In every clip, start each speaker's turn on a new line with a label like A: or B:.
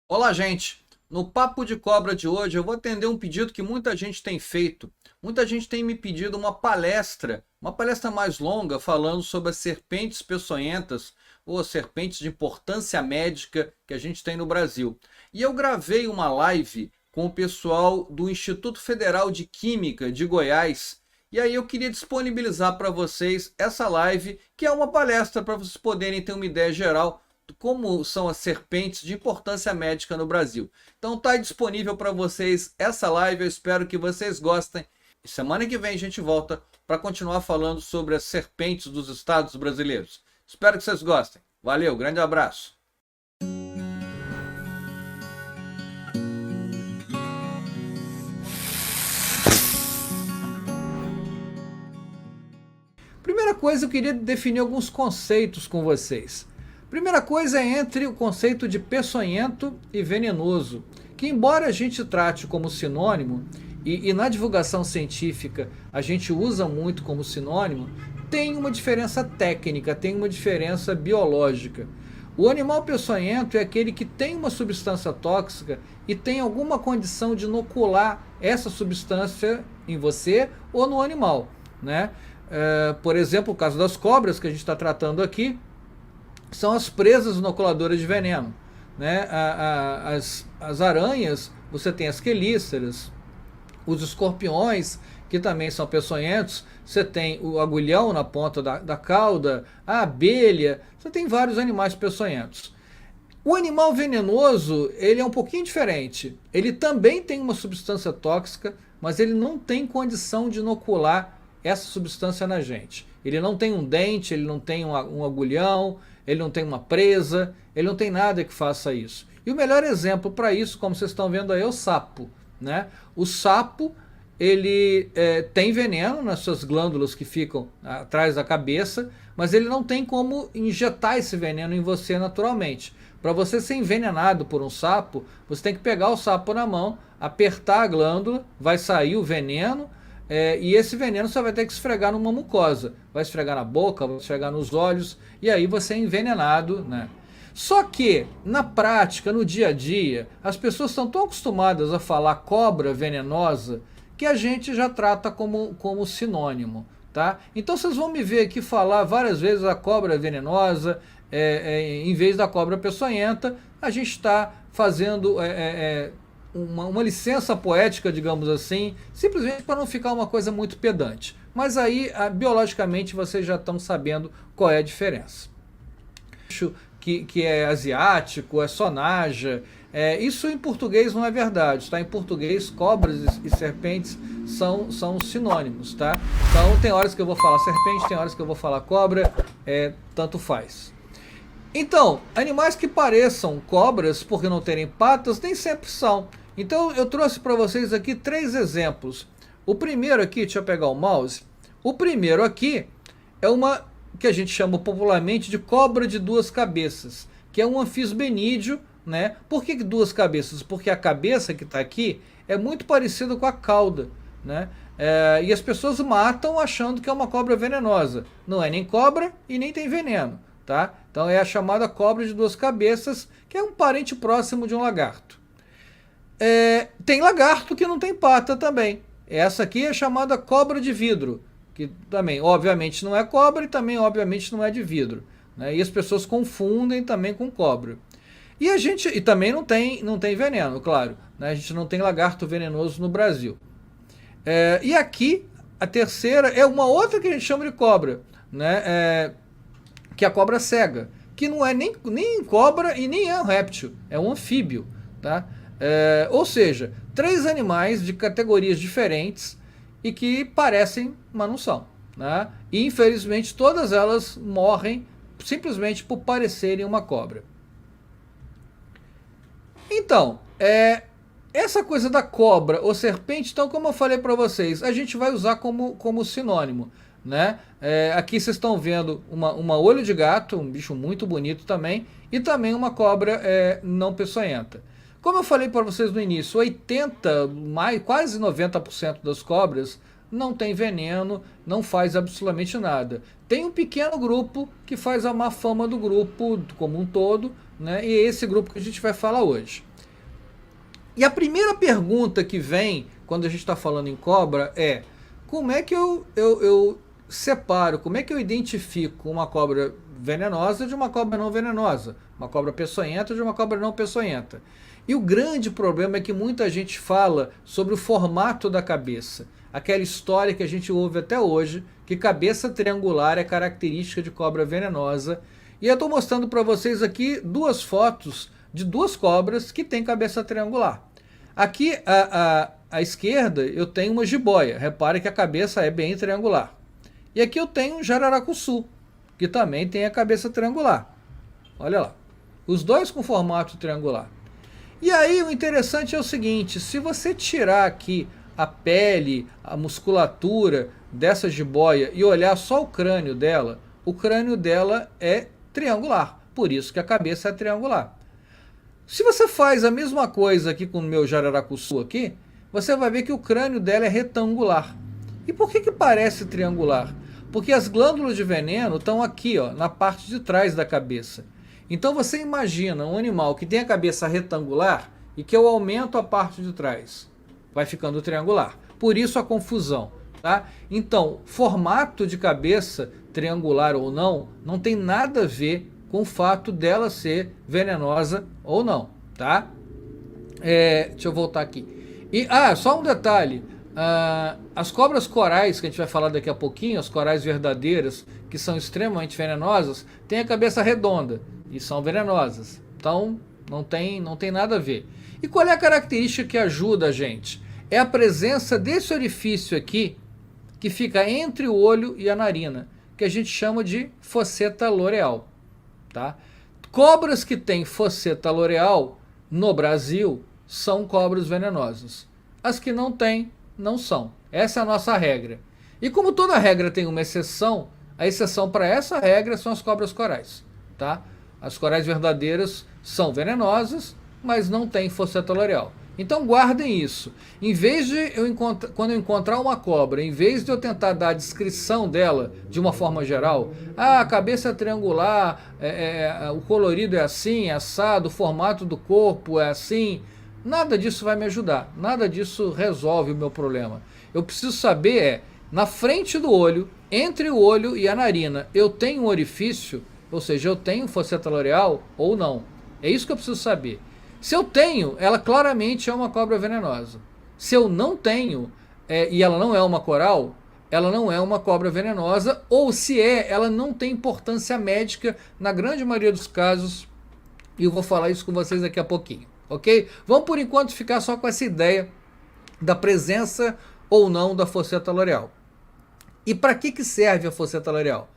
A: Olá, gente! No Papo de Cobra de hoje eu vou atender um pedido que muita gente tem feito. Muita gente tem me pedido uma palestra mais longa falando sobre as serpentes peçonhentas ou as serpentes de importância médica que a gente tem no Brasil. E eu gravei uma live com o pessoal do Instituto Federal de Química de Goiás. E aí eu queria disponibilizar para vocês essa live, que é uma palestra para vocês poderem ter uma ideia geral como são as serpentes de importância médica no Brasil. Então está disponível para vocês essa live, eu espero que vocês gostem. E semana que vem a gente volta para continuar falando sobre as serpentes dos estados brasileiros. Espero que vocês gostem. Valeu, grande abraço. Primeira coisa, eu queria definir alguns conceitos com vocês. Primeira coisa é entre o conceito de peçonhento e venenoso, que embora a gente trate como sinônimo, e na divulgação científica a gente usa muito como sinônimo, tem uma diferença técnica, tem uma diferença biológica. O animal peçonhento é aquele que tem uma substância tóxica e tem alguma condição de inocular essa substância em você ou no animal, né? Por exemplo, o caso das cobras que a gente está tratando aqui, são as presas inoculadoras de veneno, né? As aranhas, você tem as quelíceras, os escorpiões, que também são peçonhentos, você tem o agulhão na ponta da cauda, a abelha, você tem vários animais peçonhentos. O animal venenoso, ele é um pouquinho diferente. Ele também tem uma substância tóxica, mas ele não tem condição de inocular essa substância na gente. Ele não tem um dente, ele não tem um agulhão, ele não tem uma presa, ele não tem nada que faça isso. E o melhor exemplo para isso, como vocês estão vendo aí, é o sapo, né? O sapo, ele tem veneno nas suas glândulas que ficam atrás da cabeça, mas ele não tem como injetar esse veneno em você naturalmente. Para você ser envenenado por um sapo, você tem que pegar o sapo na mão, apertar a glândula, vai sair o veneno, e esse veneno você vai ter que esfregar numa mucosa. Vai esfregar na boca, vai esfregar nos olhos, e aí você é envenenado, né? Só que, na prática, no dia a dia, as pessoas estão tão acostumadas a falar cobra venenosa que a gente já trata como sinônimo, tá? Então vocês vão me ver aqui falar várias vezes a cobra venenosa, em vez da cobra peçonhenta, a gente está fazendo uma licença poética, digamos assim, simplesmente para não ficar uma coisa muito pedante. Mas aí, biologicamente, vocês já estão sabendo qual é a diferença. Que é asiático, é sonaja. Isso em português não é verdade, tá? Em português, cobras e serpentes são sinônimos, tá? Então tem horas que eu vou falar serpente, tem horas que eu vou falar cobra, tanto faz. Então, animais que pareçam cobras porque não terem patas, nem sempre são. Então eu trouxe para vocês aqui 3 exemplos. O primeiro aqui, deixa eu pegar o mouse. O primeiro aqui é uma que a gente chama popularmente de cobra de 2 cabeças, que é um anfisbenídeo, né? Por que 2 cabeças? Porque a cabeça que está aqui é muito parecida com a cauda, né? E as pessoas matam achando que é uma cobra venenosa. Não é nem cobra e nem tem veneno, tá? Então é a chamada cobra de 2 cabeças, que é um parente próximo de um lagarto. Tem lagarto que não tem pata também. Essa aqui é chamada cobra de vidro, que também obviamente não é cobra e também obviamente não é de vidro, né? E as pessoas confundem também com cobra. E também não tem veneno, claro, né? A gente não tem lagarto venenoso no Brasil. E aqui a terceira é uma outra que a gente chama de cobra, né? Que é a cobra cega, que não é nem cobra e nem é um réptil, é um anfíbio, tá? Ou seja, 3 animais de categorias diferentes e que parecem, mas não são, né? E infelizmente todas elas morrem simplesmente por parecerem uma cobra. Então, essa coisa da cobra ou serpente, então como eu falei para vocês, a gente vai usar como sinônimo, né? Aqui vocês estão vendo uma olho de gato, um bicho muito bonito também, e também uma cobra não peçonhenta. Como eu falei para vocês no início, quase 90% das cobras não tem veneno, não faz absolutamente nada. Tem um pequeno grupo que faz a má fama do grupo como um todo, né? E é esse grupo que a gente vai falar hoje. E a primeira pergunta que vem quando a gente está falando em cobra é: como é que eu separo, como é que eu identifico uma cobra venenosa de uma cobra não venenosa, uma cobra peçonhenta de uma cobra não peçonhenta? E o grande problema é que muita gente fala sobre o formato da cabeça, aquela história que a gente ouve até hoje, que cabeça triangular é característica de cobra venenosa. E eu estou mostrando para vocês aqui duas fotos de duas cobras que têm cabeça triangular. Aqui à esquerda eu tenho uma jiboia, repare que a cabeça é bem triangular. E aqui eu tenho um jararacuçu, que também tem a cabeça triangular. Olha lá, os dois com formato triangular. E aí o interessante é o seguinte: se você tirar aqui a pele, a musculatura dessa jiboia e olhar só o crânio dela é triangular, por isso que a cabeça é triangular. Se você faz a mesma coisa aqui com o meu jararacuçu aqui, você vai ver que o crânio dela é retangular. E por que parece triangular? Porque as glândulas de veneno estão aqui, ó, na parte de trás da cabeça. Então você imagina um animal que tem a cabeça retangular e que eu aumento a parte de trás. Vai ficando triangular. Por isso a confusão. Tá? Então, formato de cabeça, triangular ou não tem nada a ver com o fato dela ser venenosa ou não. Tá? Deixa eu voltar aqui. E, só um detalhe. As cobras corais, que a gente vai falar daqui a pouquinho, as corais verdadeiras, que são extremamente venenosas, têm a cabeça redonda e são venenosas. Então, não tem nada a ver. E qual é a característica que ajuda a gente? É a presença desse orifício aqui, que fica entre o olho e a narina, que a gente chama de fosseta loreal. Tá? Cobras que têm fosseta loreal no Brasil são cobras venenosas. As que não têm, não são. Essa é a nossa regra. E como toda regra tem uma exceção, a exceção para essa regra são as cobras corais. Tá? As corais verdadeiras são venenosas, mas não têm fosseta loreal. Então guardem isso. Em vez de quando eu encontrar uma cobra, em vez de eu tentar dar a descrição dela de uma forma geral, a cabeça é triangular, o colorido é assim, é assado, o formato do corpo é assim, nada disso vai me ajudar. Nada disso resolve o meu problema. Eu preciso saber na frente do olho, entre o olho e a narina, eu tenho um orifício, ou seja, eu tenho fosseta loreal ou não. É isso que eu preciso saber. Se eu tenho, ela claramente é uma cobra venenosa. Se eu não tenho, e ela não é uma coral, ela não é uma cobra venenosa, ou se ela não tem importância médica na grande maioria dos casos, e eu vou falar isso com vocês daqui a pouquinho, ok? Vamos por enquanto ficar só com essa ideia da presença ou não da fosseta loreal. E para que serve a fosseta loreal?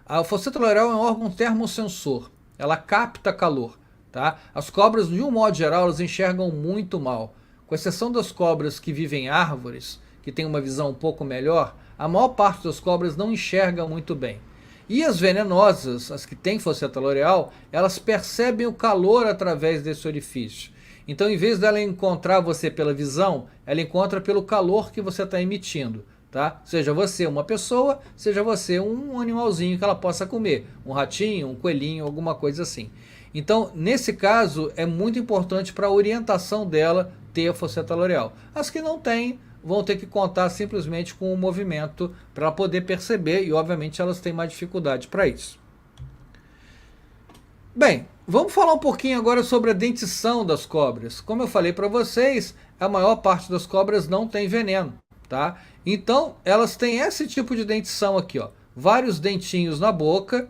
A: A fosseta loreal é um órgão termosensor, ela capta calor. Tá? As cobras, de um modo geral, elas enxergam muito mal. Com exceção das cobras que vivem em árvores, que têm uma visão um pouco melhor, a maior parte das cobras não enxerga muito bem. E as venenosas, as que têm fosseta loreal, elas percebem o calor através desse orifício. Então, em vez dela encontrar você pela visão, ela encontra pelo calor que você está emitindo. Tá? Seja você uma pessoa, seja você um animalzinho que ela possa comer. Um ratinho, um coelhinho, alguma coisa assim. Então, nesse caso, é muito importante para a orientação dela ter a fosseta loreal. As que não têm, vão ter que contar simplesmente com o movimento para ela poder perceber, e obviamente elas têm mais dificuldade para isso. Bem, vamos falar um pouquinho agora sobre a dentição das cobras. Como eu falei para vocês, a maior parte das cobras não tem veneno. Tá? Então, elas têm esse tipo de dentição aqui, ó. Vários dentinhos na boca,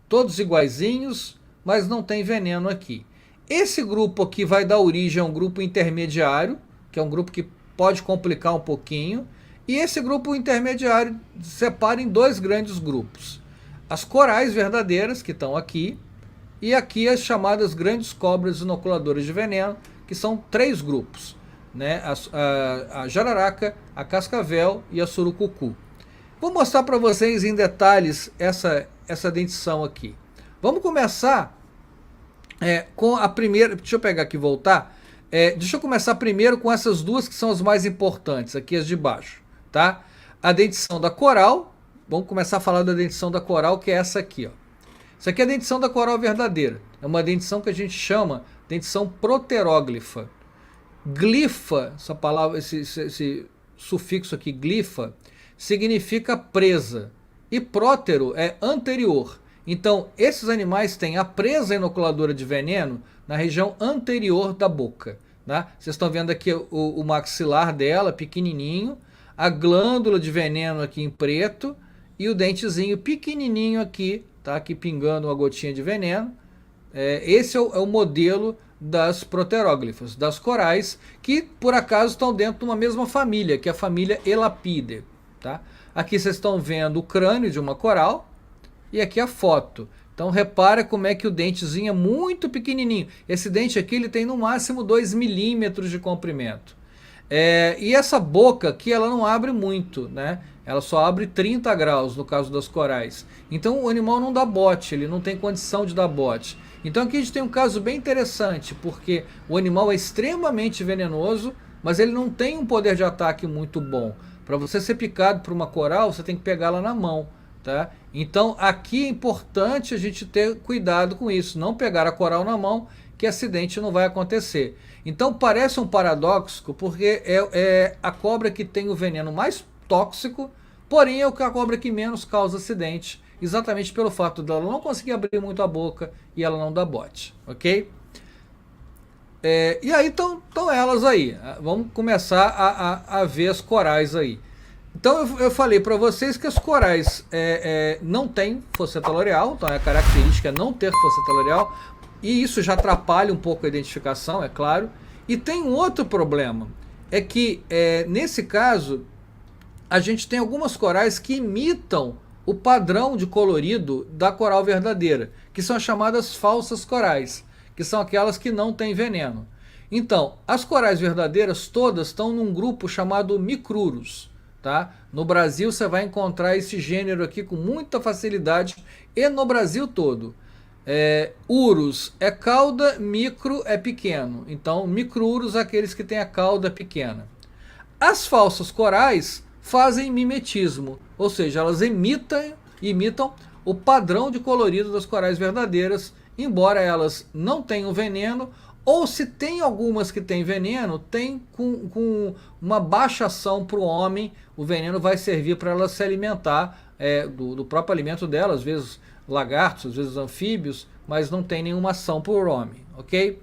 A: todos iguaizinhos, mas não tem veneno aqui. Esse grupo aqui vai dar origem a um grupo intermediário, que é um grupo que pode complicar um pouquinho, e esse grupo intermediário separa em dois grandes grupos. As corais verdadeiras, que estão aqui, e aqui as chamadas grandes cobras inoculadoras de veneno, que são três grupos, né? A jararaca, a cascavel e a surucucu. Vou mostrar para vocês em detalhes essa dentição aqui. Vamos começar com a primeira. Deixa eu pegar aqui e voltar. Deixa eu começar primeiro com essas duas que são as mais importantes, aqui as de baixo. Tá? A dentição da coral. Vamos começar a falar da dentição da coral, que é essa aqui. Ó. Isso aqui é a dentição da coral verdadeira. É uma dentição que a gente chama dentição proteróglifa. Glifa, essa palavra, esse sufixo aqui, glifa, significa presa. E prótero é anterior. Então, esses animais têm a presa inoculadora de veneno na região anterior da boca. Né? Vocês estão vendo aqui o maxilar dela, pequenininho, a glândula de veneno aqui em preto e o dentezinho pequenininho aqui, tá? Aqui pingando uma gotinha de veneno. Esse é o modelo das proteróglifas, das corais, que por acaso estão dentro de uma mesma família, que é a família Elapidae. Tá? Aqui vocês estão vendo o crânio de uma coral e aqui a foto. Então repara como é que o dentezinho é muito pequenininho. Esse dente aqui ele tem no máximo 2 milímetros de comprimento. E essa boca aqui ela não abre muito, né? Ela só abre 30 graus no caso das corais. Então o animal não dá bote, ele não tem condição de dar bote. Então aqui a gente tem um caso bem interessante, porque o animal é extremamente venenoso, mas ele não tem um poder de ataque muito bom. Para você ser picado por uma coral, você tem que pegá-la na mão. Tá? Então aqui é importante a gente ter cuidado com isso, não pegar a coral na mão, que acidente não vai acontecer. Então parece um paradoxo, porque é a cobra que tem o veneno mais tóxico, porém é a cobra que menos causa acidente, exatamente pelo fato dela não conseguir abrir muito a boca e ela não dá bote, ok? E aí estão elas aí, vamos começar a ver as corais aí. Então eu falei para vocês que as corais não têm fosseta loreal, então a característica é não ter fosseta loreal, e isso já atrapalha um pouco a identificação, é claro. E tem um outro problema, é que nesse caso a gente tem algumas corais que imitam o padrão de colorido da coral verdadeira, que são as chamadas falsas corais, que são aquelas que não têm veneno. Então, as corais verdadeiras todas estão num grupo chamado Micrurus. Tá? No Brasil você vai encontrar esse gênero aqui com muita facilidade e no Brasil todo. Urus é cauda, micro é pequeno. Então, micrurus aqueles que têm a cauda pequena. As falsas corais fazem mimetismo, ou seja, elas imitam o padrão de colorido das corais verdadeiras, embora elas não tenham veneno, ou se tem algumas que têm veneno, tem com uma baixa ação para o homem, o veneno vai servir para ela se alimentar do próprio alimento dela, às vezes lagartos, às vezes anfíbios, mas não tem nenhuma ação para o homem, ok?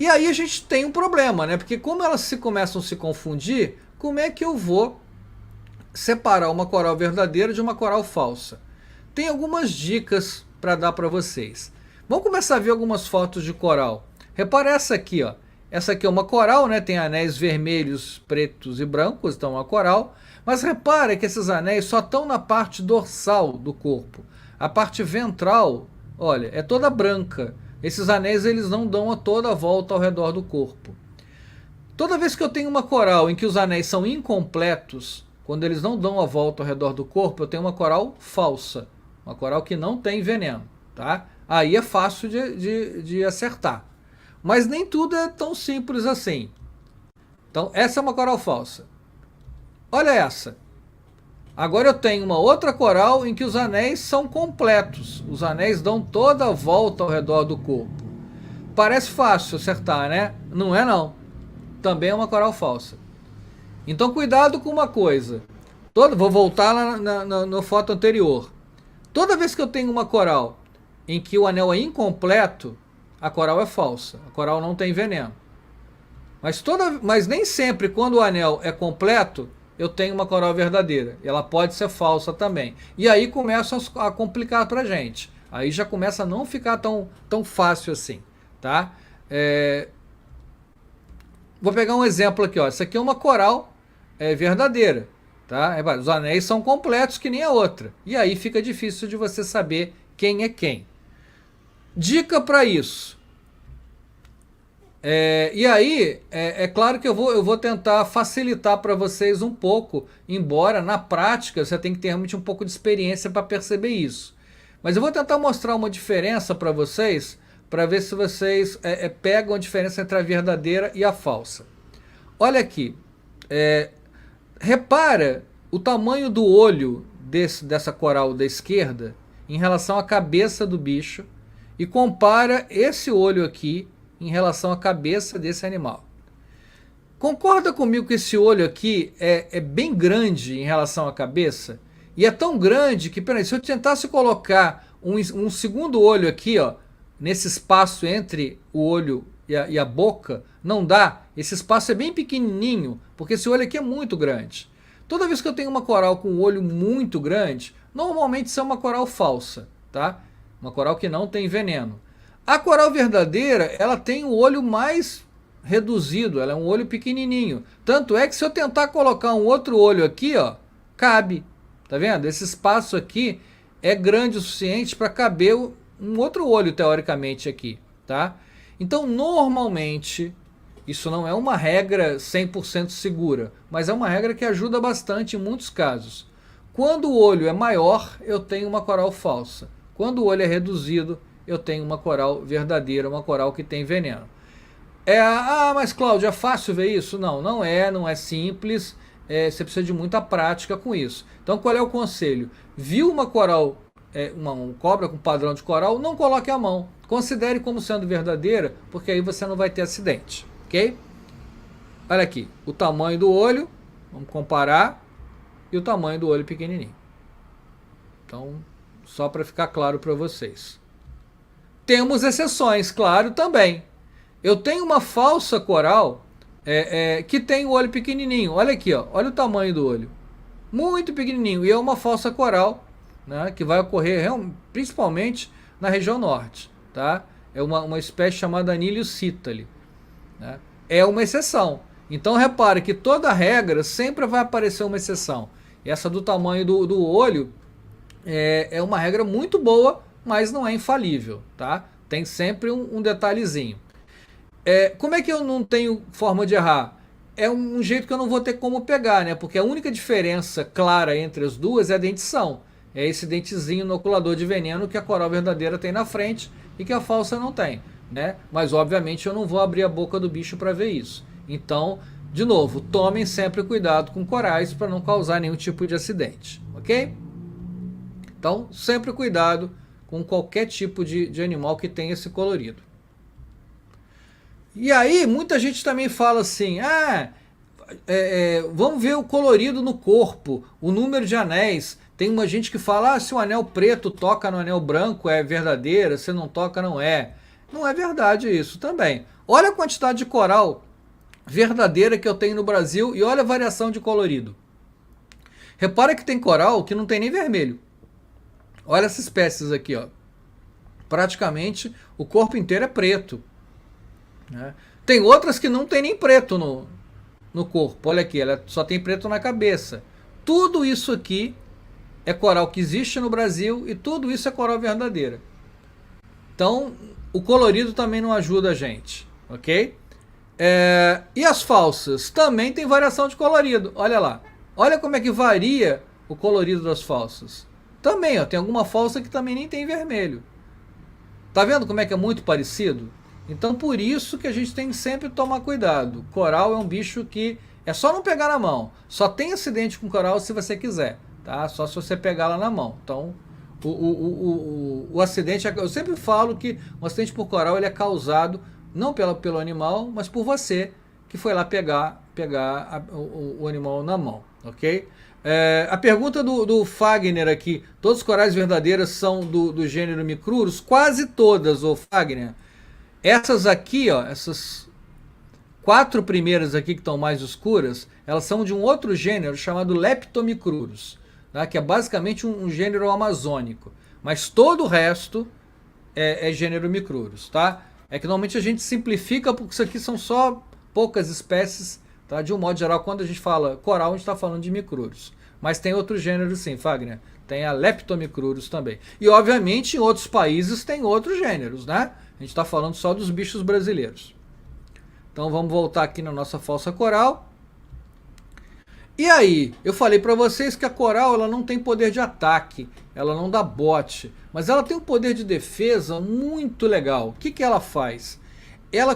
A: E aí a gente tem um problema, né? Porque como elas começam a se confundir, como é que eu vou separar uma coral verdadeira de uma coral falsa? Tem algumas dicas para dar para vocês. Vamos começar a ver algumas fotos de coral. Repara essa aqui, ó. Essa aqui é uma coral, né? Tem anéis vermelhos, pretos e brancos, então é uma coral. Mas repara que esses anéis só estão na parte dorsal do corpo. A parte ventral, olha, é toda branca. Esses anéis eles não dão toda a volta ao redor do corpo. Toda vez que eu tenho uma coral em que os anéis são incompletos, quando eles não dão a volta ao redor do corpo, eu tenho uma coral falsa. Uma coral que não tem veneno, tá? Aí é fácil de acertar. Mas nem tudo é tão simples assim. Então, essa é uma coral falsa. Olha essa. Agora eu tenho uma outra coral em que os anéis são completos. Os anéis dão toda a volta ao redor do corpo. Parece fácil acertar, né? Não é não. Também é uma coral falsa. Então cuidado com uma coisa. Vou voltar lá na foto anterior. Toda vez que eu tenho uma coral em que o anel é incompleto, a coral é falsa. A coral não tem veneno. Mas nem sempre quando o anel é completo, eu tenho uma coral verdadeira. Ela pode ser falsa também. E aí começa a complicar pra gente. Aí já começa a não ficar tão fácil assim. Tá? Vou pegar um exemplo aqui. Ó. Essa aqui é uma coral verdadeira. Tá? Os anéis são completos que nem a outra. E aí fica difícil de você saber quem é quem. Dica para isso. E aí, é claro que eu vou tentar facilitar para vocês um pouco, embora na prática você tem que ter realmente um pouco de experiência para perceber isso. Mas eu vou tentar mostrar uma diferença para vocês, para ver se vocês pegam a diferença entre a verdadeira e a falsa. Olha aqui, repara o tamanho do olho dessa coral da esquerda em relação à cabeça do bicho e compara esse olho aqui em relação à cabeça desse animal. Concorda comigo que esse olho aqui é bem grande em relação à cabeça? E é tão grande que, peraí, se eu tentasse colocar um segundo olho aqui, ó, nesse espaço entre o olho e a boca, não dá. Esse espaço é bem pequenininho, porque esse olho aqui é muito grande. Toda vez que eu tenho uma coral com um olho muito grande, normalmente isso é uma coral falsa, tá? Uma coral que não tem veneno. A coral verdadeira, ela tem o olho mais reduzido, ela é um olho pequenininho. Tanto é que se eu tentar colocar um outro olho aqui, ó, cabe. Tá vendo? Esse espaço aqui é grande o suficiente para caber um outro olho, teoricamente, aqui, tá? Então, normalmente, isso não é uma regra 100% segura, mas é uma regra que ajuda bastante em muitos casos. Quando o olho é maior, eu tenho uma coral falsa. Quando o olho é reduzido, eu tenho uma coral verdadeira, uma coral que tem veneno. Mas Cláudio, é fácil ver isso? Não, não é simples. Você precisa de muita prática com isso. Então, qual é o conselho? Viu uma coral, uma cobra com padrão de coral, não coloque a mão. Considere como sendo verdadeira, porque aí você não vai ter acidente, ok? Olha aqui, o tamanho do olho, vamos comparar, e o tamanho do olho pequenininho. Então, só para ficar claro para vocês. Temos exceções, claro, também. Eu tenho uma falsa coral que tem o olho pequenininho. Olha aqui, ó, olha o tamanho do olho. Muito pequenininho. E é uma falsa coral, né, que vai ocorrer principalmente na região norte. Tá? É uma espécie chamada Anilius citali. Né? É uma exceção. Então repare que toda regra sempre vai aparecer uma exceção. E essa do tamanho do olho é uma regra muito boa, mas não é infalível. Tá? Tem sempre um detalhezinho. Como é que eu não tenho forma de errar? É um jeito que eu não vou ter como pegar, né? Porque a única diferença clara entre as duas é a dentição. É esse dentezinho inoculador de veneno que a coral verdadeira tem na frente e que a falsa não tem, né? Mas obviamente eu não vou abrir a boca do bicho para ver isso. Então, de novo, tomem sempre cuidado com corais para não causar nenhum tipo de acidente, ok? Então, sempre cuidado com qualquer tipo de animal que tenha esse colorido. E aí, muita gente também fala assim, vamos ver o colorido no corpo, o número de anéis. Tem uma gente que fala, se o anel preto toca no anel branco é verdadeira, se não toca não é. Não é verdade isso também. Olha a quantidade de coral verdadeira que eu tenho no Brasil e olha a variação de colorido. Repara que tem coral que não tem nem vermelho. Olha essas espécies aqui, ó. Praticamente o corpo inteiro é preto. Né? Tem outras que não tem nem preto no corpo. Olha aqui, ela só tem preto na cabeça. Tudo isso aqui é coral que existe no Brasil e tudo isso é coral verdadeira. Então, o colorido também não ajuda a gente, ok? E as falsas? Também tem variação de colorido. Olha lá. Olha como é que varia o colorido das falsas. Também, ó, tem alguma falsa que também nem tem vermelho. Tá vendo como é que é muito parecido? Então por isso que a gente tem que sempre tomar cuidado. Coral é um bicho que é só não pegar na mão. Só tem acidente com coral se você quiser, tá? Só se você pegar lá na mão. Então o acidente, eu sempre falo que o acidente por coral ele é causado não pelo animal, mas por você que foi lá pegar o animal na mão, ok? A pergunta do Fagner aqui, todos os corais verdadeiros são do gênero Micrurus? Quase todas, ô Fagner. Essas aqui, ó, essas 4 primeiras aqui que estão mais escuras, elas são de um outro gênero chamado Leptomicrurus, tá? Que é basicamente um gênero amazônico. Mas todo o resto é gênero Micrurus, tá? É que normalmente a gente simplifica porque isso aqui são só poucas espécies, tá? De um modo geral, quando a gente fala coral, a gente está falando de Micrurus. Mas tem outros gêneros sim, Fagner. Tem a Leptomicrurus também. E obviamente em outros países tem outros gêneros, né? A gente está falando só dos bichos brasileiros. Então vamos voltar aqui na nossa falsa coral. E aí, eu falei para vocês que a coral ela não tem poder de ataque, ela não dá bote, mas ela tem um poder de defesa muito legal. O que ela faz?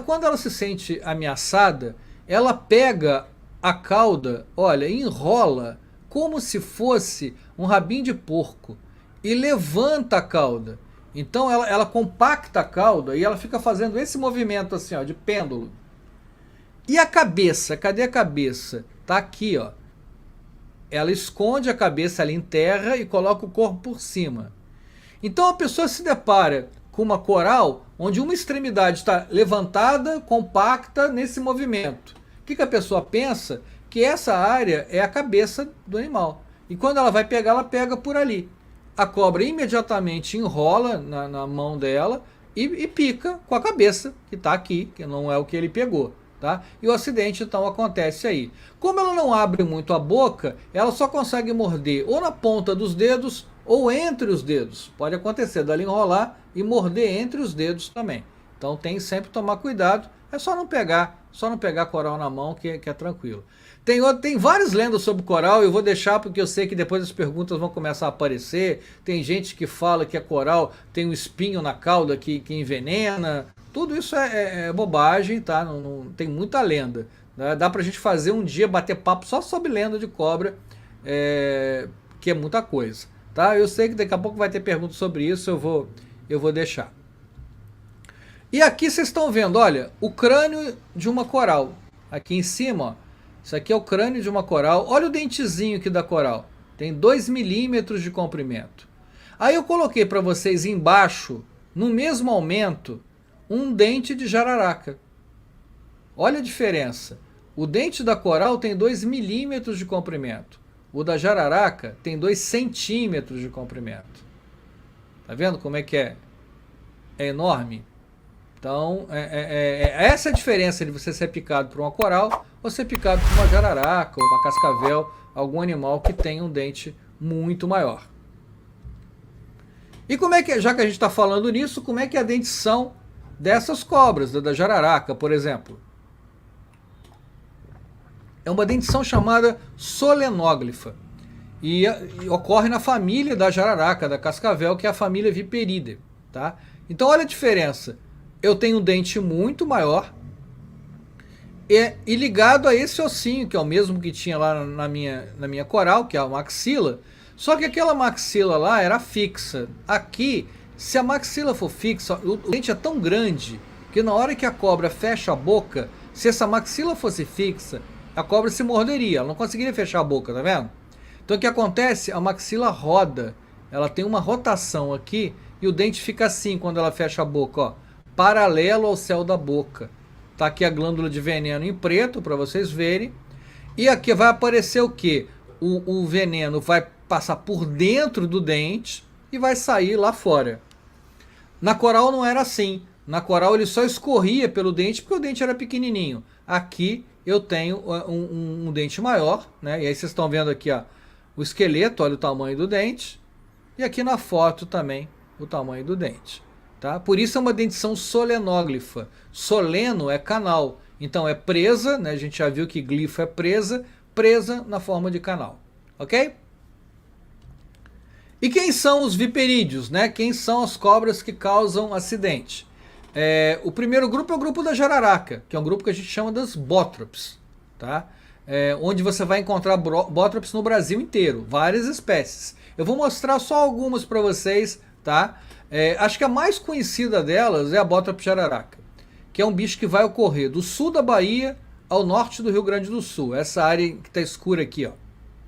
A: Quando ela se sente ameaçada, ela pega a cauda, olha, enrola como se fosse um rabinho de porco e levanta a cauda. Então ela compacta a cauda e ela fica fazendo esse movimento assim, ó, de pêndulo. E a cabeça? Cadê a cabeça? Tá aqui, ó. Ela esconde a cabeça ali em terra e coloca o corpo por cima. Então a pessoa se depara com uma coral onde uma extremidade está levantada, compacta nesse movimento. O que a pessoa pensa? Que essa área é a cabeça do animal. E quando ela vai pegar, ela pega por ali. A cobra imediatamente enrola na mão dela e pica com a cabeça, que está aqui, que não é o que ele pegou. Tá? E o acidente então acontece aí. Como ela não abre muito a boca, ela só consegue morder ou na ponta dos dedos ou entre os dedos. Pode acontecer dela enrolar e morder entre os dedos também. Então tem sempre que tomar cuidado. É só não pegar coral na mão que é tranquilo. Tem várias lendas sobre coral, eu vou deixar porque eu sei que depois as perguntas vão começar a aparecer. Tem gente que fala que a coral tem um espinho na cauda que envenena. Tudo isso é bobagem, tá? Não tem muita lenda. Né? Dá pra gente fazer um dia, bater papo só sobre lenda de cobra, que é muita coisa. Tá? Eu sei que daqui a pouco vai ter perguntas sobre isso, eu vou deixar. E aqui vocês estão vendo, olha, o crânio de uma coral. Aqui em cima, ó, isso aqui é o crânio de uma coral. Olha o dentezinho aqui da coral. Tem 2 milímetros de comprimento. Aí eu coloquei para vocês embaixo, no mesmo aumento, um dente de jararaca. Olha a diferença. O dente da coral tem 2 milímetros de comprimento. O da jararaca tem 2 centímetros de comprimento. Tá vendo como é que é? É enorme. Então, essa é a diferença de você ser picado por uma coral ou ser picado por uma jararaca ou uma cascavel, algum animal que tem um dente muito maior. E como é que, já que a gente está falando nisso, como é que é a dentição dessas cobras, da jararaca, por exemplo? É uma dentição chamada solenóglifa e ocorre na família da jararaca, da cascavel, que é a família Viperidae, tá? Então olha a diferença. Eu tenho um dente muito maior e ligado a esse ossinho, que é o mesmo que tinha lá na minha coral, que é a maxila, só que aquela maxila lá era fixa. Aqui, se a maxila for fixa, o dente é tão grande que na hora que a cobra fecha a boca, se essa maxila fosse fixa, a cobra se morderia, ela não conseguiria fechar a boca, tá vendo? Então o que acontece? A maxila roda, ela tem uma rotação aqui e o dente fica assim quando ela fecha a boca, ó, paralelo ao céu da boca. Tá aqui a glândula de veneno em preto para vocês verem. E aqui vai aparecer o que? O veneno vai passar por dentro do dente e vai sair lá fora. Na coral não era assim. Na coral ele só escorria pelo dente porque o dente era pequenininho. Aqui eu tenho um dente maior, né? E aí vocês estão vendo aqui, ó, o esqueleto, olha o tamanho do dente. E aqui na foto também o tamanho do dente. Tá? Por isso é uma dentição solenóglifa. Soleno é canal. Então é presa, né? A gente já viu que glifo é presa na forma de canal. Ok? E quem são os viperídeos, né? Quem são as cobras que causam acidente? O primeiro grupo é o grupo da jararaca, que é um grupo que a gente chama das bótrops, tá? Onde você vai encontrar bótrops no Brasil inteiro, várias espécies. Eu vou mostrar só algumas para vocês, tá? Acho que a mais conhecida delas é a bótrops jararaca, que é um bicho que vai ocorrer do sul da Bahia ao norte do Rio Grande do Sul. Essa área que está escura aqui, ó,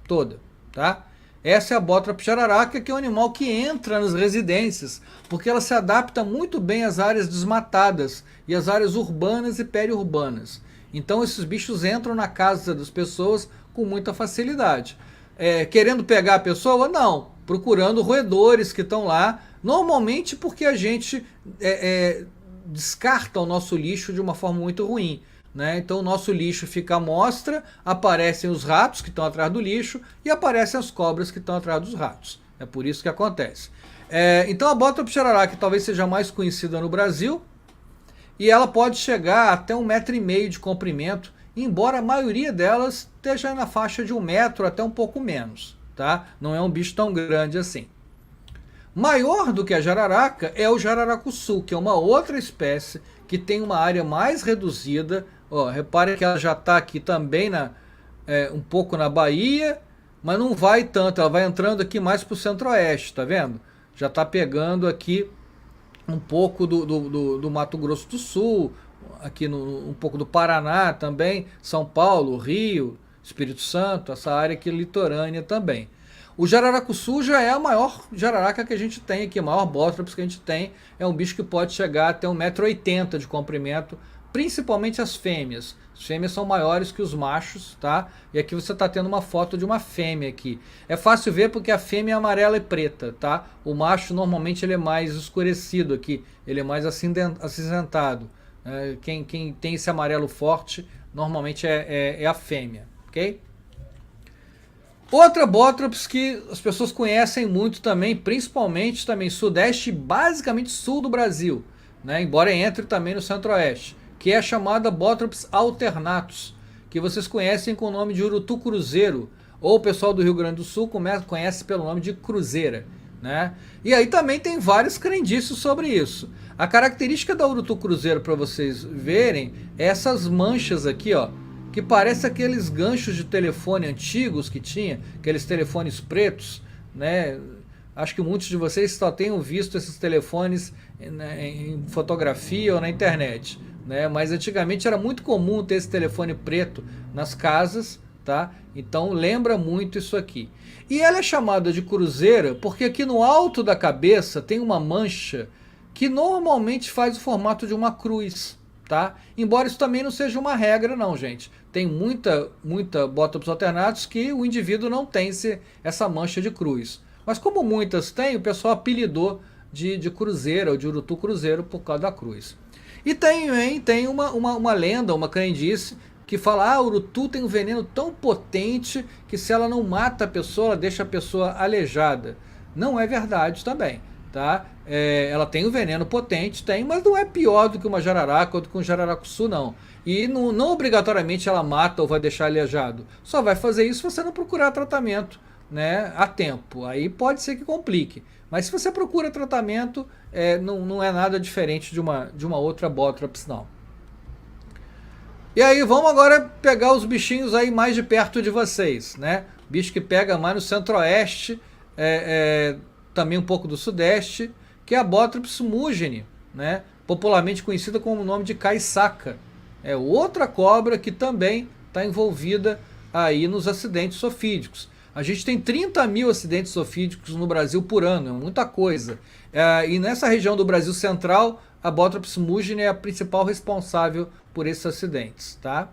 A: toda, tá? Essa é a bótrops jararaca, que é um animal que entra nas residências, porque ela se adapta muito bem às áreas desmatadas e às áreas urbanas e periurbanas. Então esses bichos entram na casa das pessoas com muita facilidade. Querendo pegar a pessoa? Não. Procurando roedores que estão lá, normalmente porque a gente descarta o nosso lixo de uma forma muito ruim. Né? Então o nosso lixo fica à mostra, aparecem os ratos que estão atrás do lixo e aparecem as cobras que estão atrás dos ratos. É por isso que acontece. Então a bótrops jararaca talvez seja mais conhecida no Brasil e ela pode chegar até 1,5 m de comprimento, embora a maioria delas esteja na faixa de 1 metro até um pouco menos. Tá? Não é um bicho tão grande assim. Maior do que a jararaca é o jararacuçu, que é uma outra espécie que tem uma área mais reduzida. Ó, repare que ela já está aqui também um pouco na Bahia, mas não vai tanto, ela vai entrando aqui mais para o centro-oeste, tá vendo? Já está pegando aqui um pouco do Mato Grosso do Sul, aqui um pouco do Paraná também, São Paulo, Rio, Espírito Santo, essa área aqui litorânea também. O jararacuçu já é a maior jararaca que a gente tem aqui, a maior bótrops que a gente tem. É um bicho que pode chegar até 1,80 m de comprimento, principalmente as fêmeas. As fêmeas são maiores que os machos, tá? E aqui você está tendo uma foto de uma fêmea aqui. É fácil ver porque a fêmea é amarela e preta, tá? O macho normalmente ele é mais escurecido aqui, ele é mais acinzentado. Quem tem esse amarelo forte normalmente é a fêmea, ok? Outra bótrops que as pessoas conhecem muito também, principalmente também sudeste e basicamente sul do Brasil, né? Embora entre também no centro-oeste, que é a chamada Botrops alternatus, que vocês conhecem com o nome de urutu cruzeiro, ou o pessoal do Rio Grande do Sul conhece pelo nome de cruzeira, né? E aí também tem vários crendices sobre isso. A característica da urutu cruzeiro, para vocês verem, é essas manchas aqui, ó, que parece aqueles ganchos de telefone antigos que tinha, aqueles telefones pretos, né? Acho que muitos de vocês só tenham visto esses telefones, né, em fotografia ou na internet, né? Mas antigamente era muito comum ter esse telefone preto nas casas, tá? Então lembra muito isso aqui. E ela é chamada de cruzeira porque aqui no alto da cabeça tem uma mancha que normalmente faz o formato de uma cruz, tá? Embora isso também não seja uma regra não, gente. Tem muita Botrops alternatus que o indivíduo não tem essa mancha de cruz. Mas como muitas têm, o pessoal apelidou de cruzeira ou de urutu cruzeiro por causa da cruz. E tem uma lenda, uma crendice, que fala, ah, o urutu tem um veneno tão potente que se ela não mata a pessoa, ela deixa a pessoa aleijada. Não é verdade também, tá? Ela tem um veneno potente, mas não é pior do que uma jararaca ou do que um jararacuçu, não. E não obrigatoriamente ela mata ou vai deixar aleijado. Só vai fazer isso se você não procurar tratamento, né, a tempo. Aí pode ser que complique. Mas se você procura tratamento, não é nada diferente de uma outra Botrops, não. E aí vamos agora pegar os bichinhos aí mais de perto de vocês, né? Bicho que pega mais no centro-oeste, também um pouco do sudeste, que é a Botrops mugine, né? Popularmente conhecida com o nome de caiçaca. É outra cobra que também está envolvida aí nos acidentes zoofídicos. A gente tem 30 mil acidentes zoofídicos no Brasil por ano, é muita coisa. E nessa região do Brasil Central, a Botrops mugine é a principal responsável por esses acidentes, tá?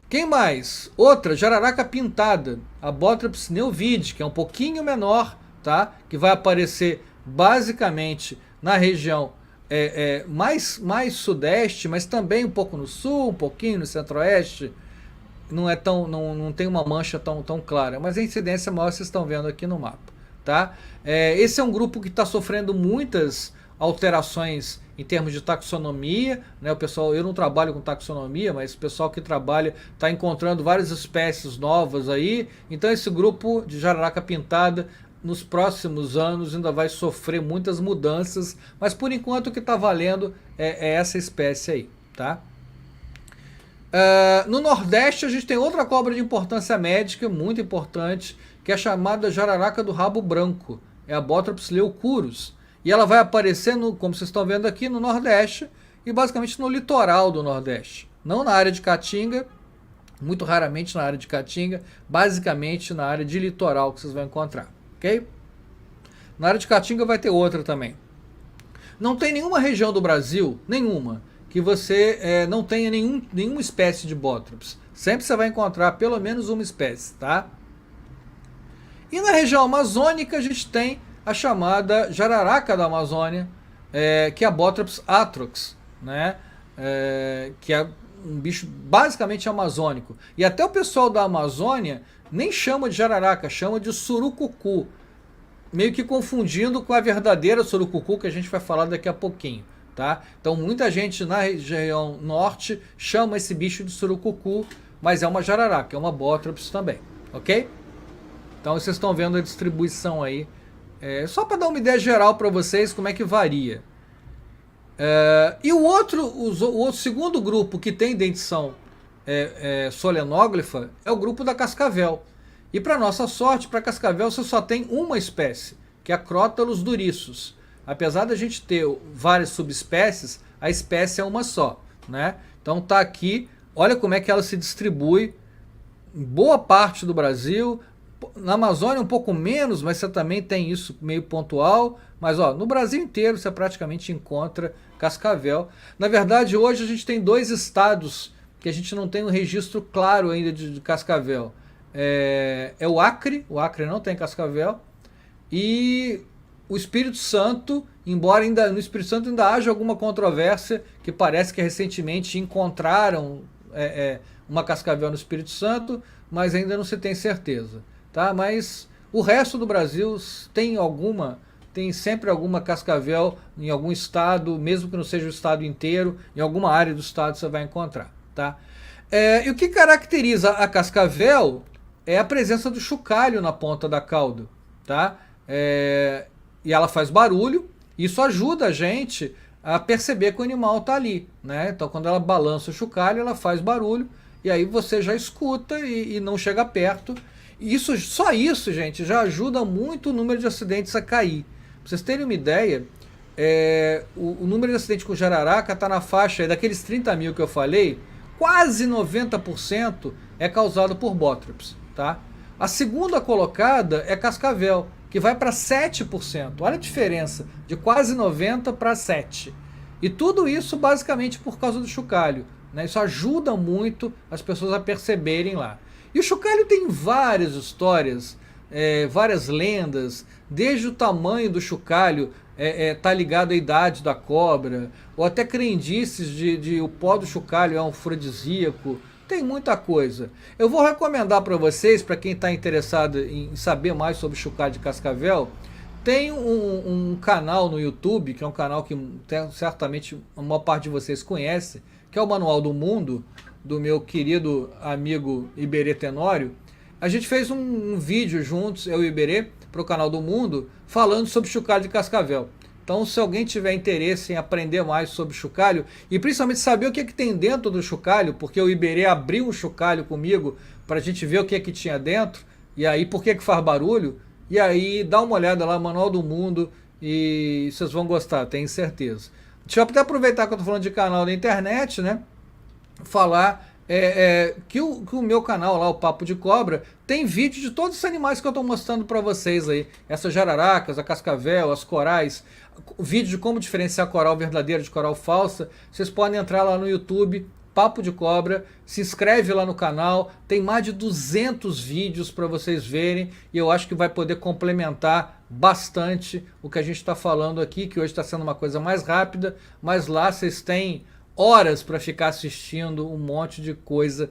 A: Quem mais? Outra, jararaca pintada, a Botrops neovide, que é um pouquinho menor, tá? Que vai aparecer basicamente na região mais sudeste, mas também um pouco no sul, um pouquinho no centro-oeste. Não tem uma mancha tão clara, mas a incidência maior vocês estão vendo aqui no mapa, tá? Esse é um grupo que está sofrendo muitas alterações em termos de taxonomia, né? O pessoal, eu não trabalho com taxonomia, mas o pessoal que trabalha está encontrando várias espécies novas aí. Então esse grupo de jararaca pintada nos próximos anos ainda vai sofrer muitas mudanças, mas por enquanto o que está valendo é essa espécie aí, tá? No Nordeste a gente tem outra cobra de importância médica, muito importante, que é a chamada jararaca do rabo branco, é a Botrops leucurus, e ela vai aparecer, como vocês estão vendo aqui, no Nordeste, e basicamente no litoral do Nordeste, não na área de Caatinga, muito raramente na área de Caatinga, basicamente na área de litoral que vocês vão encontrar, ok? Na área de Caatinga vai ter outra também. Não tem nenhuma região do Brasil, nenhuma, que você não tenha nenhuma espécie de Botrops. Sempre você vai encontrar pelo menos uma espécie, tá? E na região amazônica a gente tem a chamada jararaca da Amazônia, que é a Botrops atrox, né? Que é um bicho basicamente amazônico. E até o pessoal da Amazônia nem chama de jararaca, chama de surucucu, meio que confundindo com a verdadeira surucucu que a gente vai falar daqui a pouquinho. Tá? Então muita gente na região norte chama esse bicho de surucucu, mas é uma jararaca, é uma Botrops também, ok? Então vocês estão vendo a distribuição aí, só para dar uma ideia geral para vocês como é que varia. E o outro segundo grupo que tem dentição solenóglifa é o grupo da cascavel. E para nossa sorte, para cascavel você só tem uma espécie, que é a Crotalus duriçus. apesar da gente ter várias subespécies, a espécie é uma só, né? Então tá aqui, olha como é que ela se distribui em boa parte do Brasil. Na Amazônia um pouco menos, mas você também tem isso meio pontual. Mas ó, no Brasil inteiro você praticamente encontra cascavel. Na verdade, hoje a gente tem 2 estados que a gente não tem um registro claro ainda de cascavel. É o Acre não tem cascavel, e o Espírito Santo, embora ainda no Espírito Santo ainda haja alguma controvérsia, que parece que recentemente encontraram uma cascavel no Espírito Santo, mas ainda não se tem certeza. Tá? Mas o resto do Brasil tem sempre alguma cascavel em algum estado, mesmo que não seja o estado inteiro, em alguma área do estado você vai encontrar. Tá? E o que caracteriza a cascavel é a presença do chocalho na ponta da cauda. Tá? E ela faz barulho, isso ajuda a gente a perceber que o animal está ali. Né? Então quando ela balança o chocalho, ela faz barulho, e aí você já escuta e não chega perto. Só isso, gente, já ajuda muito o número de acidentes a cair. Pra vocês terem uma ideia, o número de acidentes com jararaca está na faixa daqueles 30 mil que eu falei, quase 90% é causado por bótrops. Tá? A segunda colocada é cascavel, que vai para 7%. Olha a diferença, de quase 90 para 7. E tudo isso basicamente por causa do chocalho. Né? Isso ajuda muito as pessoas a perceberem lá. E o chocalho tem várias histórias, várias lendas, desde o tamanho do chocalho tá ligado à idade da cobra, ou até crendices de o pó do chocalho é um afrodisíaco. Tem muita coisa. Eu vou recomendar para vocês, para quem está interessado em saber mais sobre chocalho de cascavel, tem um canal no YouTube, que é um canal que certamente a maior parte de vocês conhece, que é o Manual do Mundo, do meu querido amigo Iberê Tenório. A gente fez um vídeo juntos, eu e o Iberê, para o Canal do Mundo, falando sobre chocalho de cascavel. Então, se alguém tiver interesse em aprender mais sobre chocalho, e principalmente saber o que tem dentro do chocalho, porque o Iberê abriu um chocalho comigo para a gente ver o que tinha dentro, e aí por que faz barulho, e aí dá uma olhada lá, Manual do Mundo, e vocês vão gostar, tenho certeza. Deixa eu até aproveitar que eu estou falando de canal da internet, né? Falar que o meu canal lá, o Papo de Cobra, tem vídeo de todos os animais que eu estou mostrando para vocês aí. Essas jararacas, a cascavel, as corais, vídeo de como diferenciar coral verdadeiro de coral falsa. Vocês podem entrar lá no YouTube, Papo de Cobra, se inscreve lá no canal, tem mais de 200 vídeos para vocês verem, e eu acho que vai poder complementar bastante o que a gente está falando aqui, que hoje está sendo uma coisa mais rápida, mas lá vocês têm horas para ficar assistindo um monte de coisa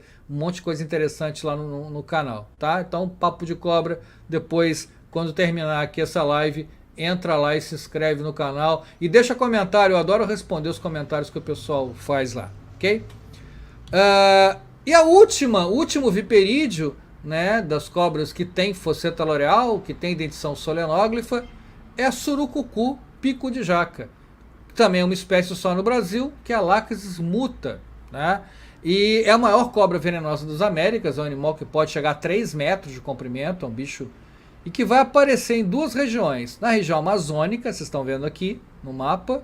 A: interessante lá no canal, tá? Então, Papo de Cobra, depois, quando terminar aqui essa live, entra lá e se inscreve no canal e deixa comentário, eu adoro responder os comentários que o pessoal faz lá, ok? E o último viperídeo, né, das cobras que tem fosseta loreal, que tem dentição solenóglifa, é a surucucu pico de jaca. Também é uma espécie só no Brasil, que é a Lachesis muta, né? E é a maior cobra venenosa das Américas, é um animal que pode chegar a 3 metros de comprimento, é um bicho, e que vai aparecer em 2 regiões, na região amazônica, vocês estão vendo aqui no mapa,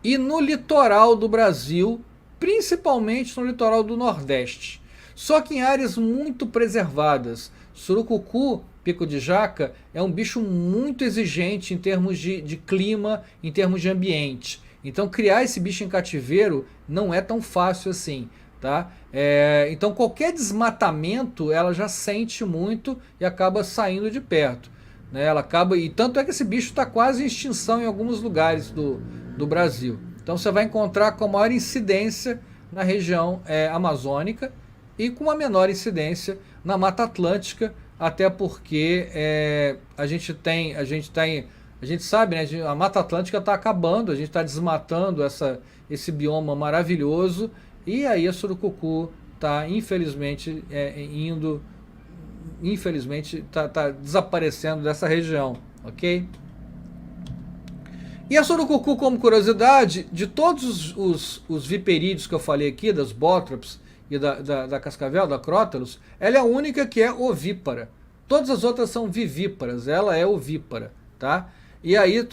A: e no litoral do Brasil, principalmente no litoral do Nordeste, só que em áreas muito preservadas. Surucucu, pico de jaca, é um bicho muito exigente em termos de clima, em termos de ambiente. Então criar esse bicho em cativeiro não é tão fácil assim. Tá? Então qualquer desmatamento ela já sente muito e acaba saindo de perto. Né? E tanto é que esse bicho está quase em extinção em alguns lugares do Brasil. Então você vai encontrar com maior incidência na região amazônica e com uma menor incidência na Mata Atlântica, até porque a gente sabe, né, a Mata Atlântica está acabando, a gente está desmatando esse bioma maravilhoso, e aí a surucucu está infelizmente tá desaparecendo dessa região, ok? E a surucucu, como curiosidade, de todos os viperídeos que eu falei aqui, das bótrops e da cascavel, da Crotalus, ela é a única que é ovípara. Todas as outras são vivíparas, ela é ovípara, tá? E aí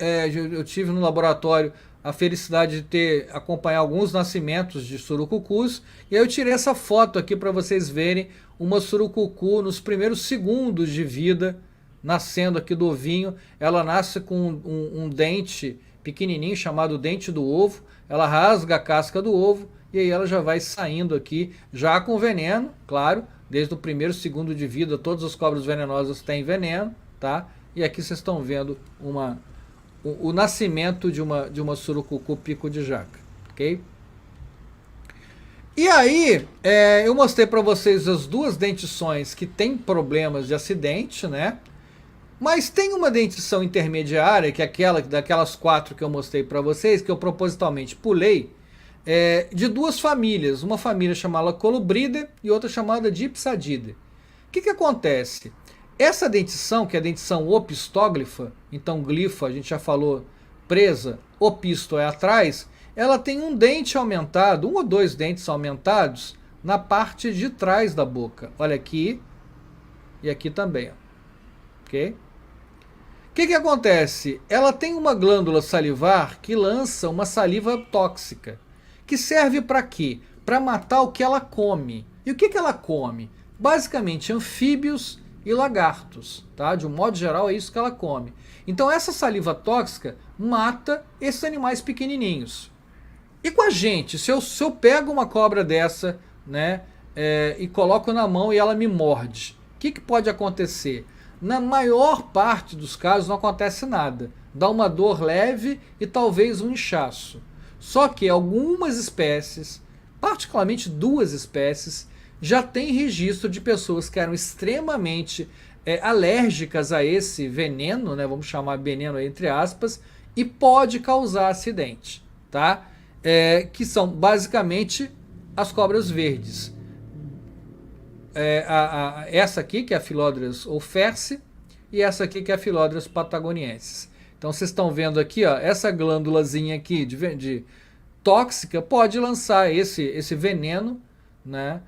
A: eu tive no laboratório a felicidade de acompanhar alguns nascimentos de surucucus, e aí eu tirei essa foto aqui para vocês verem uma surucucu nos primeiros segundos de vida, nascendo aqui do ovinho. Ela nasce com um dente pequenininho chamado dente do ovo, ela rasga a casca do ovo e aí ela já vai saindo aqui, já com veneno, claro, desde o primeiro segundo de vida. Todas as cobras venenosas têm veneno, tá? E aqui vocês estão vendo o nascimento de uma surucucu pico de jaca, ok? E aí, eu mostrei para vocês as duas dentições que têm problemas de acidente, né? Mas tem uma dentição intermediária, que é daquelas 4 que eu mostrei para vocês, que eu propositalmente pulei, de duas famílias. Uma família chamada Colubridae e outra chamada Dipsadidae. O que acontece? Essa dentição, que é a dentição opistóglifa, então glifa, a gente já falou, presa, opisto é atrás, ela tem um dente aumentado, 1 ou 2 dentes aumentados na parte de trás da boca. Olha aqui e aqui também, ó. Ok? O que acontece? Ela tem uma glândula salivar que lança uma saliva tóxica, que serve para quê? Para matar o que ela come. E o que ela come? Basicamente anfíbios e lagartos, tá? De um modo geral é isso que ela come. Então essa saliva tóxica mata esses animais pequenininhos. E com a gente, se eu pego uma cobra dessa, né, e coloco na mão e ela me morde, o que pode acontecer? Na maior parte dos casos não acontece nada. Dá uma dor leve e talvez um inchaço. Só que algumas espécies, particularmente 2 espécies, já tem registro de pessoas que eram extremamente alérgicas a esse veneno, né, vamos chamar veneno aí, entre aspas, e pode causar acidente, tá? Que são basicamente as cobras verdes. Essa aqui, que é a Philodrus olferse, e essa aqui, que é a Philodrus patagoniensis. Então vocês estão vendo aqui, ó, essa glândulazinha aqui de tóxica pode lançar esse veneno, né,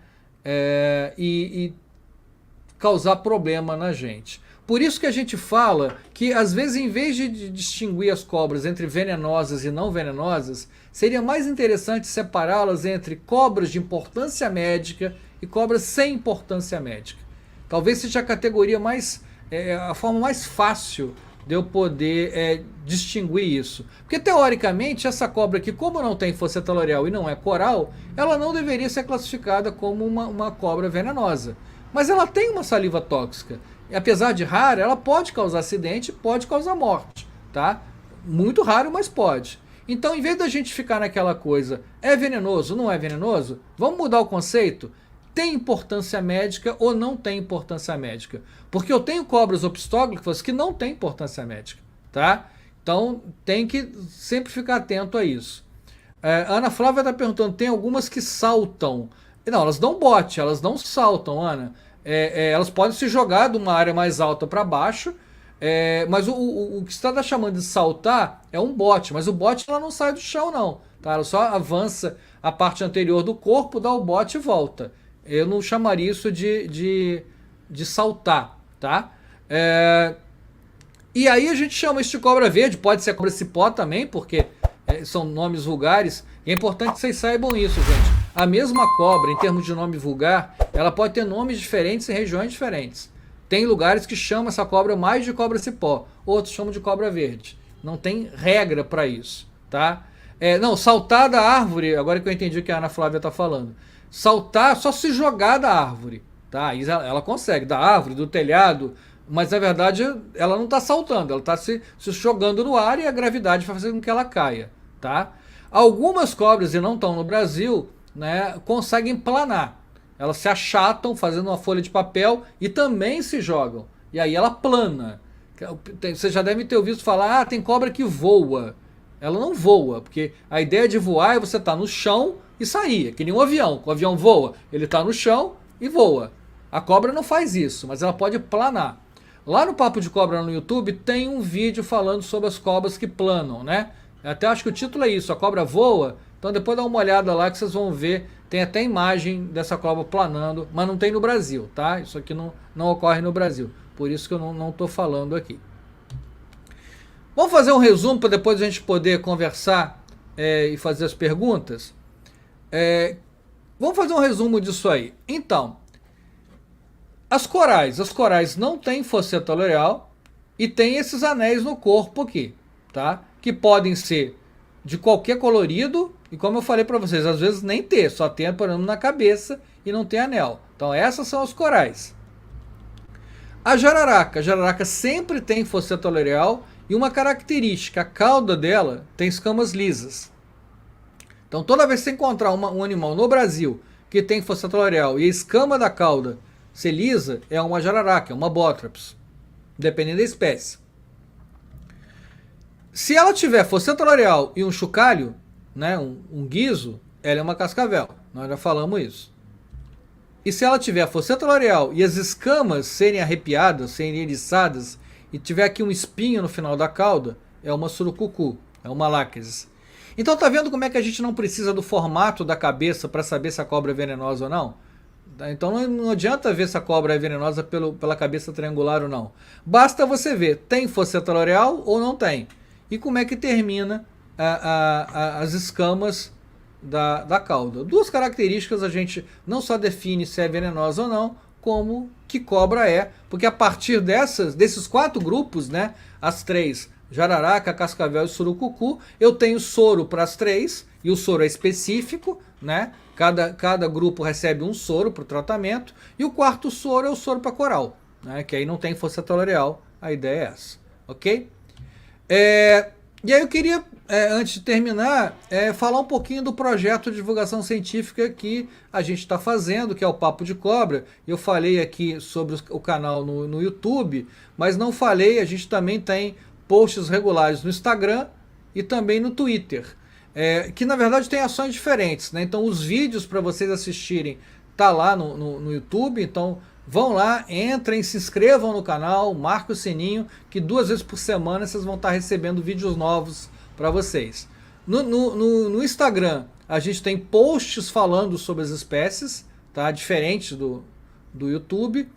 A: e causar problema na gente. Por isso que a gente fala que, às vezes, em vez de distinguir as cobras entre venenosas e não venenosas, seria mais interessante separá-las entre cobras de importância médica e cobras sem importância médica. Talvez seja a categoria a forma mais fácil de eu poder distinguir isso. Porque, teoricamente, essa cobra aqui, como não tem fossa talarial e não é coral, ela não deveria ser classificada como uma cobra venenosa. Mas ela tem uma saliva tóxica. E, apesar de rara, ela pode causar acidente, pode causar morte, tá? Muito raro, mas pode. Então, em vez da gente ficar naquela coisa, é venenoso, não é venenoso? Vamos mudar o conceito? Tem importância médica ou não tem importância médica? Porque eu tenho cobras opistóglifas que não têm importância médica, tá? Então, tem que sempre ficar atento a isso. A Ana Flávia está perguntando, tem algumas que saltam. Não, elas dão bote, elas não saltam, Ana. Elas podem se jogar de uma área mais alta para baixo, mas o que você está chamando de saltar é um bote, mas o bote ela não sai do chão, não. Tá? Ela só avança a parte anterior do corpo, dá o bote e volta. Eu não chamaria isso de saltar, tá? E aí a gente chama isso de cobra verde, pode ser cobra cipó também, porque são nomes vulgares, e é importante que vocês saibam isso, gente. A mesma cobra, em termos de nome vulgar, ela pode ter nomes diferentes em regiões diferentes. Tem lugares que chamam essa cobra mais de cobra cipó, outros chamam de cobra verde. Não tem regra para isso, tá? Não, saltar da árvore, agora que eu entendi o que a Ana Flávia está falando. Saltar, só se jogar da árvore, tá? Ela consegue, da árvore, do telhado, mas na verdade ela não está saltando, ela está se jogando no ar e a gravidade vai fazer com que ela caia, tá? Algumas cobras, e não estão no Brasil, né, conseguem planar. Elas se achatam fazendo uma folha de papel e também se jogam. E aí ela plana. Você já deve ter ouvido falar, tem cobra que voa. Ela não voa, porque a ideia de voar é você estar no chão e sair. É que nem um avião. O avião voa, ele está no chão e voa. A cobra não faz isso, mas ela pode planar. Lá no Papo de Cobra no YouTube tem um vídeo falando sobre as cobras que planam, né? Até acho que o título é isso, a cobra voa. Então depois dá uma olhada lá que vocês vão ver. Tem até imagem dessa cobra planando, mas não tem no Brasil, tá? Isso aqui não ocorre no Brasil. Por isso que eu não estou falando aqui. Vamos fazer um resumo para depois a gente poder conversar e fazer as perguntas? Vamos fazer um resumo disso aí. Então, as corais não têm fosseta loreal e tem esses anéis no corpo aqui, tá? Que podem ser de qualquer colorido e, como eu falei para vocês, às vezes nem ter, só tem aparando na cabeça e não tem anel. Então essas são os corais. A jararaca sempre tem fosseta loreal e uma característica, a cauda dela tem escamas lisas. Então toda vez que você encontrar um animal no Brasil que tem fosseta loreal e a escama da cauda ser lisa, é uma jararaca, é uma bótraps, dependendo da espécie. Se ela tiver fosseta loreal e um chocalho, né, um guiso, ela é uma cascavel. Nós já falamos isso. E se ela tiver fosseta loreal e as escamas serem arrepiadas, serem eriçadas, e tiver aqui um espinho no final da cauda, é uma surucucu, é uma láquesis. Então tá vendo como é que a gente não precisa do formato da cabeça para saber se a cobra é venenosa ou não? Então não adianta ver se a cobra é venenosa pela cabeça triangular ou não. Basta você ver, tem fosseta loreal ou não tem. E como é que termina as escamas da cauda. Duas características a gente não só define se é venenosa ou não, como que cobra é, porque a partir desses 4 grupos, né, as 3, jararaca, cascavel e surucucu, eu tenho soro para as 3, e o soro é específico, né? Cada grupo recebe um soro para o tratamento, e o 4º soro é o soro para coral, né? Que aí não tem fosseta loreal, a ideia é essa, ok? E aí eu queria, antes de terminar, falar um pouquinho do projeto de divulgação científica que a gente está fazendo, que é o Papo de Cobra. Eu falei aqui sobre o canal no YouTube, mas não falei, a gente também tem posts regulares no Instagram e também no Twitter, que na verdade tem ações diferentes, né? Então os vídeos para vocês assistirem tá lá no YouTube, então vão lá, entrem, se inscrevam no canal, marquem o sininho, que 2 vezes por semana vocês vão estar recebendo vídeos novos para vocês. No Instagram a gente tem posts falando sobre as espécies, tá? Diferente do YouTube.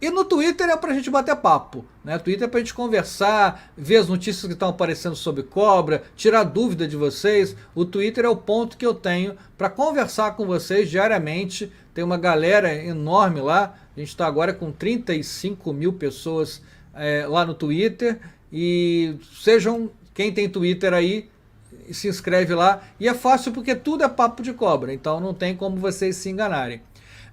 A: E no Twitter é pra gente bater papo, né? Twitter é pra gente conversar, ver as notícias que estão aparecendo sobre cobra, tirar dúvida de vocês. O Twitter é o ponto que eu tenho para conversar com vocês diariamente. Tem uma galera enorme lá. A gente está agora com 35 mil pessoas lá no Twitter. E quem tem Twitter aí, se inscreve lá. E é fácil porque tudo é papo de cobra, então não tem como vocês se enganarem.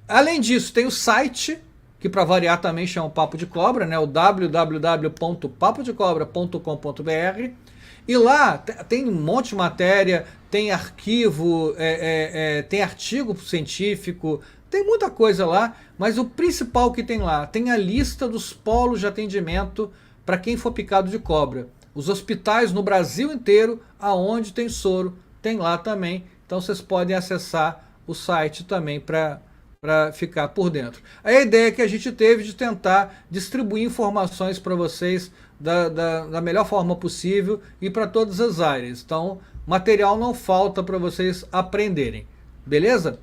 A: Além disso, tem o site, que para variar também chama Papo de Cobra, né? O www.papodecobra.com.br. E lá tem um monte de matéria, tem arquivo, tem artigo científico, tem muita coisa lá, mas o principal que tem lá, tem a lista dos polos de atendimento para quem for picado de cobra. Os hospitais no Brasil inteiro, aonde tem soro, tem lá também. Então vocês podem acessar o site também para ficar por dentro. A ideia que a gente teve de tentar distribuir informações para vocês da melhor forma possível e para todas as áreas. Então, material não falta para vocês aprenderem. Beleza?